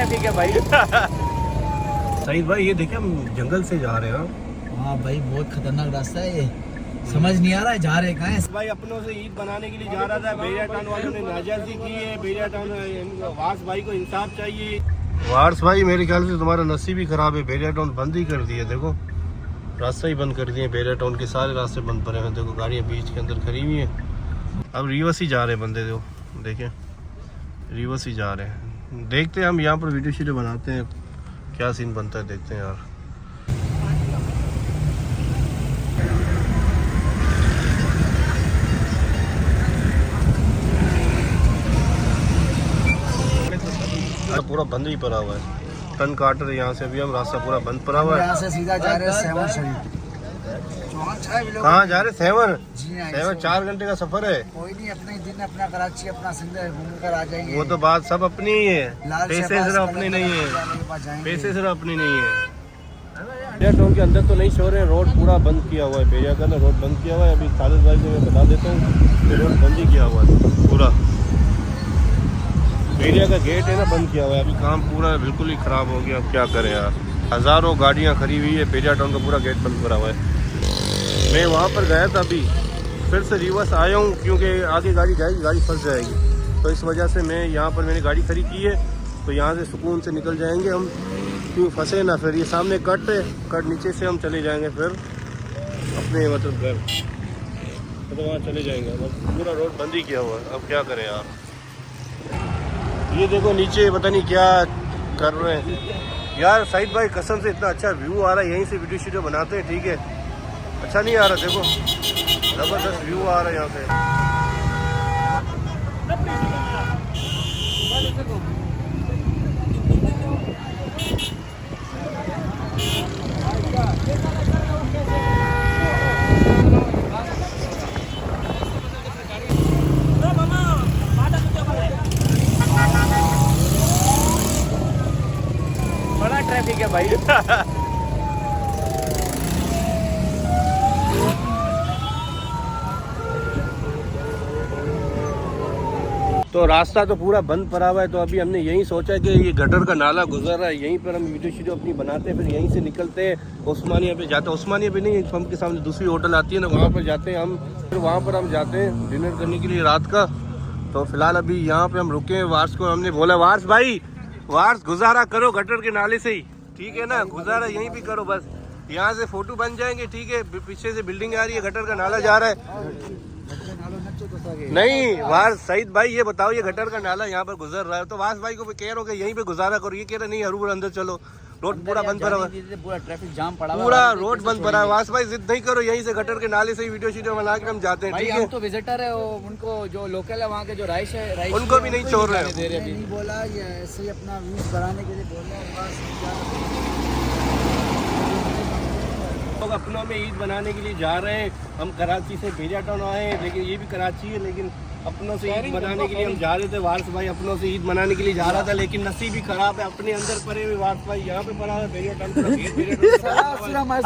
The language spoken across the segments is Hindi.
ट्रैफिक है भाई। सईद भाई ये देखिए हम जंगल से जा रहे हैं। हाँ भाई बहुत खतरनाक रास्ता है ये, समझ नहीं आ रहा है जा रहे कहाँ है। भाई अपनों से ईद बनाने के लिए जा रहा था, बेरिया टाउन वालों ने नाजायजी की है। बेरिया टाउन वार्स भाई को इंसाफ चाहिए। वार्स भाई मेरे ख्याल से तुम्हारा नसीब ही खराब है, बेरिया टाउन बंद ही कर दिए। देखो रास्ता ही बंद कर दिए, बेरिया टाउन के सारे रास्ते बंद पड़े हैं। देखो गाड़ियाँ बीच के अंदर खड़ी हुई हैं। अब रिवर्स ही जा रहे हैं बंदे, देखो देखें रिवर्स ही जा रहे हैं। देखते हैं हम यहाँ पर वीडियो शीडियो बनाते हैं, क्या सीन बनता है देखते हैं यार। पूरा बंद ही पड़ा हुआ है, टन कार्टर यहाँ से अभी हम रास्ता पूरा बंद पड़ा हुआ है। यहाँ से सीधा जा रहे हैं सेवन शरीफ। कहाँ जा रहे? सेवन? जी हाँ, 4 घंटे का सफर है। कोई नहीं, अपने दिन अपना कराची अपना सिंध घूम कर आ जाएंगे। वो तो बात सब अपनी ही है, पैसे सिर्फ अपनी नहीं है, पैसे सिर्फ अपनी नहीं है। बेरिया टाउन के अंदर तो नहीं छोड़ रहे हैं, रोड पूरा बंद किया हुआ है। बेरिया का ना रोड बंद किया हुआ है। अभी खालिद भाई को मैं बता देता हूँ कि रोड बंद ही किया हुआ है पूरा। बेरिया का गेट है ना बंद किया हुआ है, अभी काम पूरा बिल्कुल ही ख़राब हो गया। अब क्या करें यार, हज़ारों गाड़ियाँ खड़ी हुई है, बेरिया टाउन का पूरा गेट बंद करा हुआ है। मैं वहाँ पर गया था, अभी फिर से रिवर्स आया हूँ क्योंकि आगे गाड़ी जाएगी, गाड़ी फंस जाएगी। तो इस वजह से मैं यहाँ पर मैंने गाड़ी खड़ी की है, तो यहाँ से सुकून से निकल जाएंगे हम, क्यों फंसे ना। फिर ये सामने कट है, कट नीचे से हम चले जाएंगे फिर अपने मतलब घर, तो वहाँ चले जाएंगे। बस पूरा रोड बंद ही किया हुआ है, अब क्या करें यार। ये देखो नीचे पता नहीं क्या कर रहे हैं यार। सईद भाई कसम से इतना अच्छा व्यू आ रहा है, यहीं से वीडियो शीडियो बनाते हैं, ठीक है। अच्छा नहीं आ रहा, देखो ज़बरदस्त व्यू आ रहा है यहाँ से। बड़ा ट्रैफिक है भाई। तो रास्ता तो पूरा बंद पड़ा हुआ है, तो अभी हमने यही सोचा कि ये गटर का नाला गुजर रहा है, यहीं पर हम वीडियो शीडियो अपनी बनाते हैं, फिर यहीं से निकलते हैं उस्मानिया पे जाते हैं। उस्मानिया पे नहीं, पंप के सामने दूसरी होटल आती है ना, वहाँ पर जाते हैं हम। फिर वहाँ पर हम जाते हैं डिनर करने के लिए रात का। तो फिलहाल अभी यहाँ पे हम रुके हैं। वार्स को हमने बोला, वार्स भाई वार्स गुजारा करो गटर के नाले से ही, ठीक है ना, गुजारा यहीं भी करो, बस यहाँ से फोटो बन जाएंगे, ठीक है। पीछे से बिल्डिंग आ रही है, गटर का नाला जा रहा है। नहीं वार्स सईद भाई ये बताओ, ये गटर का नाला यहाँ पर गुजर रहा है, तो वार्स भाई को कह रहे हो कि यहीं पे गुजारा करो, ये कह रहे नहीं हरूर अंदर चलो, रोड पूरा बंद पड़ा हुआ है, पूरा ट्रैफिक जाम पड़ा हुआ है, पूरा रोड बंद पड़ा है। वार्स भाई जिद नहीं करो, यहीं से गटर के नाले से ही वीडियो शीडियो बना के हम जाते हैं, ठीक है। हम तो विजिटर है, उनको जो लोकल है वहाँ के जो राइश है उनको भी नहीं छोड़ रहे हैं। नहीं बोला, ये ऐसे ही अपना व्यूज बढ़ाने के लिए बोल रहे हैं। लोग अपनों में ईद बनाने के लिए जा रहे हैं। हम कराची से बेरिया टाउन आए हैं, लेकिन ये भी कराची है, लेकिन अपनों से ईद मनाने के लिए हम जा रहे थे। वार्स भाई अपनों से ईद मनाने के लिए जा रहा था, लेकिन नसीब ही खराब है, अपने अंदर पड़े हुए वार्स भाई यहाँ पे पड़ा है बेरिया टाउन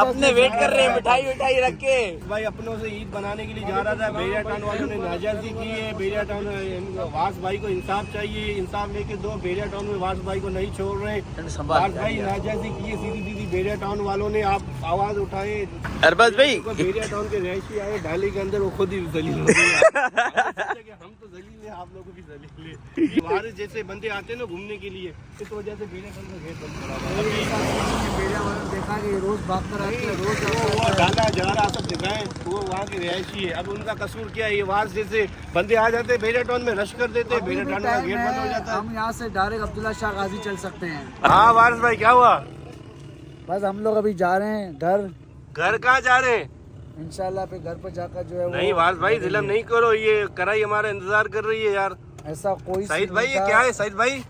अपने वेट कर रहे हैं, मिठाई विठाई रख के। भाई अपनों से ईद बनाने के लिए जा रहा था, बेरिया टाउन वालों ने नाजायजी की है। बेरिया टाउन वार्स भाई को इंसाफ चाहिए, इंसाफ लेके दो। बेरिया टाउन में वार्स भाई को नहीं छोड़ रहे, वार्स भाई नाजायजी की है सीधी सीधी। बेरिया टाउन वालों ने आप आवाज उठाए, अरबाज भाई बेरिया टाउन के रहायशी आए डाली के अंदर, वो खुद ही जलील हो गए। हम तो जलील है, आप लोगों भी जलील है। हमारे जैसे बंदे आते हैं ना घूमने के लिए, इस वजह से बेरिया टाउन का गेट बंद करा हुआ है। बेरिया वालों ने देखा कि रोज भाग कर आते हैं, रोज वो डाला जा रहा सब जगह, वो वहाँ के रहायशी है। अब उनका कसूर क्या है? ये वार्स जैसे बंदे आ जाते हैं बेरिया टाउन में, रश कर देते हैं, बेरिया टाउन का गेट बंद हो जाता है। हम यहाँ से डायरेक्ट अब्दुल्ला शाह गाजी चल सकते हैं। हाँ वार्स भाई क्या हुआ? बस हम लोग अभी जा रहे हैं घर। घर कहाँ जा रहे हैं? इंशाल्लाह पे घर पर जाकर जो है नहीं वार्स भाई जिलम नहीं करो, ये कराई हमारा इंतजार कर रही है यार। ऐसा कोई सईद भाई ये क्या है? सईद भाई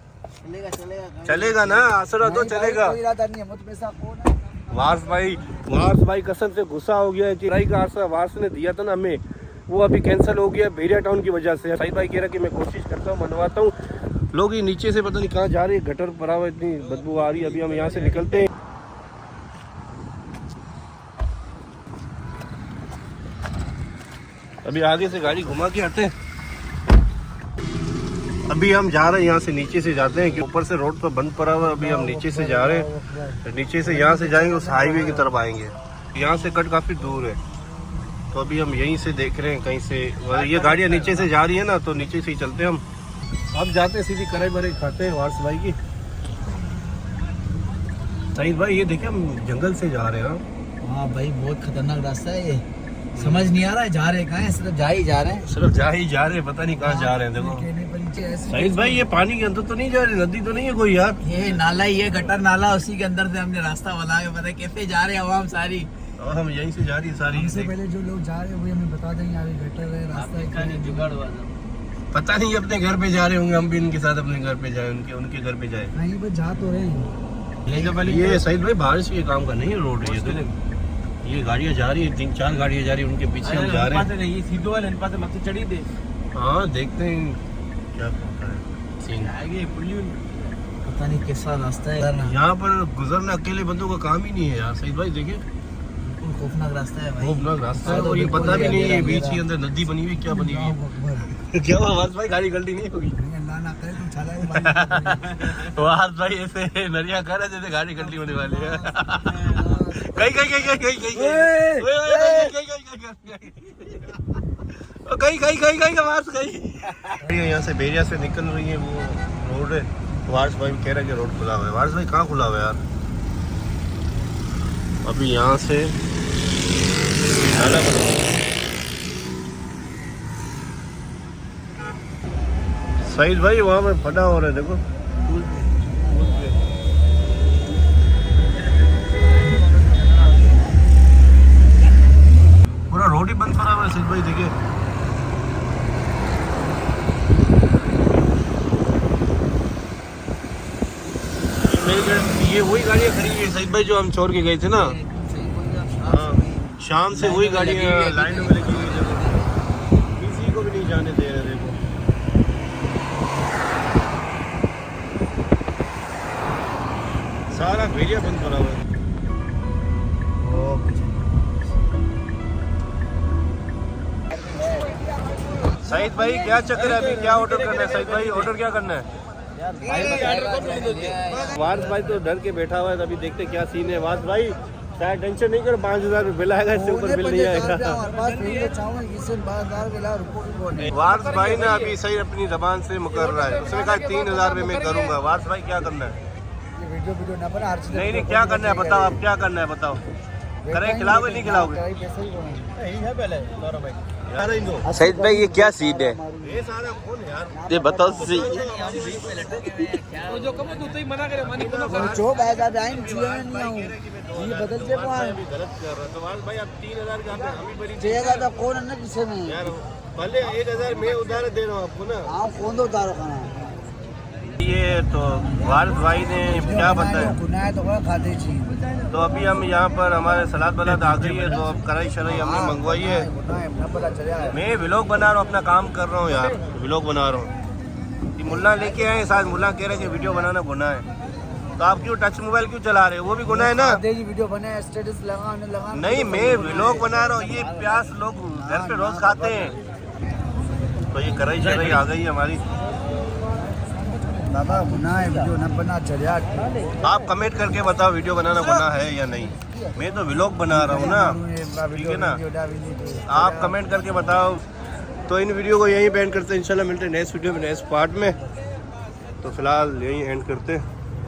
चलेगा चलेगा ना, आसरा तो चलेगा। कोई इरादा नहीं है, मुझ में ऐसा कौन है? वार्स भाई कसम से गुस्सा हो गया है कि कराई का आसरा वार्स ने दिया था ना हमें, वो अभी कैंसिल हो गया बेरिया टाउन की वजह से। सईद भाई कह रहा कि मैं कोशिश करता हूँ, मनवाता हूँ। लोग ये नीचे से पता नहीं कहाँ जा रहे हैं, गटर पड़ा हुआ, इतनी बदबू आ रही है। अभी हम यहाँ से निकलते हैं। अभी आगे से गाड़ी घुमा के आते हैं। अभी हम जा रहे हैं, यहाँ से नीचे से जाते हैं कि ऊपर से रोड तो बंद पड़ा हुआ है। अभी हम नीचे से जा रहे हैं, नीचे से यहाँ से जाएंगे उस हाईवे की तरफ आएंगे। यहाँ से कट काफ़ी दूर है, तो अभी हम यहीं से देख रहे हैं कहीं से ये गाड़ियाँ नीचे से जा रही है ना, तो नीचे से ही चलते हैं हम। अब जाते हैं सीधी कढ़ाई बड़े खाते हैं वारस भाई की। सईद भाई ये देखिए हम जंगल से जा रहे हैं। हाँ भाई बहुत खतरनाक रास्ता है ये, समझ नहीं आ रहा है जा रहे कहाँ है, सिर्फ जा ही जा रहे हैं, सिर्फ जा ही जा रहे हैं, पता नहीं कहाँ जा रहे हैं। देखो सईद भाई ये पानी के अंदर तो नहीं जा रही, नदी तो नहीं है कोई यार, ये नाला ही है, गटर नाला, उसी के अंदर से हमने रास्ता बना के पता है कैसे जा रहे हैं आवाम सारी। और हम यहीं से जा रही है सारी। हमसे पहले जो लोग जा रहे हैं वो हमें बता देंगे आगे गटर है, रास्ता है, जुगाड़ वाला पता नहीं अपने घर पे जा रहे होंगे, हम भी इनके साथ अपने घर पे जाए, उनके घर पे जाए। नहीं बस जा तो रहे हैं। ये सईद भाई बारिश के काम का नहीं है रोड, ये गाड़ियाँ जा रही है, 3-4 गाड़ियाँ जा रही है, उनके पीछे हम जा रहे हैं। हाँ देखते हैं क्या होता है सीन। पता नहीं कैसा रास्ता है यहाँ पर गुजरना अकेले बंदों का काम ही नहीं है यार। सईद भाई देखिए बिल्कुल खौफनाक रास्ता है भाई, खौफनाक रास्ता है, और ये पता भी नहीं है बीच के अंदर नदी बनी हुई क्या बनी हुई है। क्या हुआ वारस भाई, गाड़ी गलती नहीं होगी? अल्लाह ना करे तुम चला वारस भाई ऐसे नरिया कर रहे जैसे गाड़ी गलती होने वाली है। कहीं यहाँ से बेरिया से निकल रही है वो रोड है। वारस भाई कह रहे हैं कि रोड खुला हुआ है। वारस भाई कहाँ खुला हुआ है यार? अभी यहाँ से सईद भाई वहाँ में फटा हो रहा है, देखो पूरा रोड ही बंद पड़ा हुआ है। सईद भाई देखिए ये वही गाड़ियाँ खड़ी है सईद भाई जो हम छोड़ के गए थे ना। हाँ शाम से वही गाड़ियाँ लाइन में लगी हुई है, किसी को भी नहीं जाने दे रहे। देखो सारा भेड़िया बंद पड़ा हुआ है। सईद भाई क्या चक्कर है, अभी क्या ऑर्डर करना है? सईद भाई ऑर्डर क्या करना है? वारस भाई तो डर के बैठा हुआ है, अभी देखते क्या सीन है। वारस भाई शायद टेंशन नहीं करो, 5000 बिल आएगा, इससे ऊपर बिल नहीं आएगा। वारस भाई ने अभी सही अपनी जबान से मुकर रहा है, उसने कहा 3000 रुपये मैं करूँगा। वारस भाई क्या करना है? नहीं क्या करना है बताओ, आप क्या करना है बताओ, करें खिलाओगे नहीं खिलाओगे? सईद भाई ये क्या सीन है, ये सारा कौन यार, ये बताओ सही। बदल से भाई आप 3000 का कौन है ना किसे में यार, भले 1000 मैं उधार दे रहा हूँ आपको ना। हाँ कौन दो उतारो खाना ये तो वारस भाई ने क्या बताया, गुनाह तो खाते चाहिए। तो अभी हम यहाँ पर हमारे सलाद बलाद आ गई है, तो अब कढ़ाई शराई हमने मंगवाई है। मैं व्लॉग बना रहा हूँ, अपना काम कर रहा हूँ यार, व्लॉग बना रहा हूँ। कि मुल्ला लेके आए साथ, मुल्ला कह रहे हैं कि वीडियो बनाना गुनाह है, तो आप क्यों टच मोबाइल क्यों चला रहे हो? वो भी गुनाह है ना। वीडियो बनाए स्टेटस लगा नहीं मैं व्लॉग बना रहा हूँ, ये प्याज लोग घर पे रोज खाते हैं, तो ये कढ़ाई शराई आ गई हमारी। बाबा गुनाह है वीडियो न बना चलिया। आप कमेंट करके बताओ वीडियो बनाना गुनाह है या नहीं। मैं तो व्लॉग बना रहा हूँ ना, ठीक है ना, आप कमेंट करके बताओ। तो इन वीडियो को यहीं एंड करते हैं, इंशाल्लाह मिलते हैं नेक्स्ट वीडियो में नेक्स्ट पार्ट में। तो फिलहाल यहीं एंड करते हैं।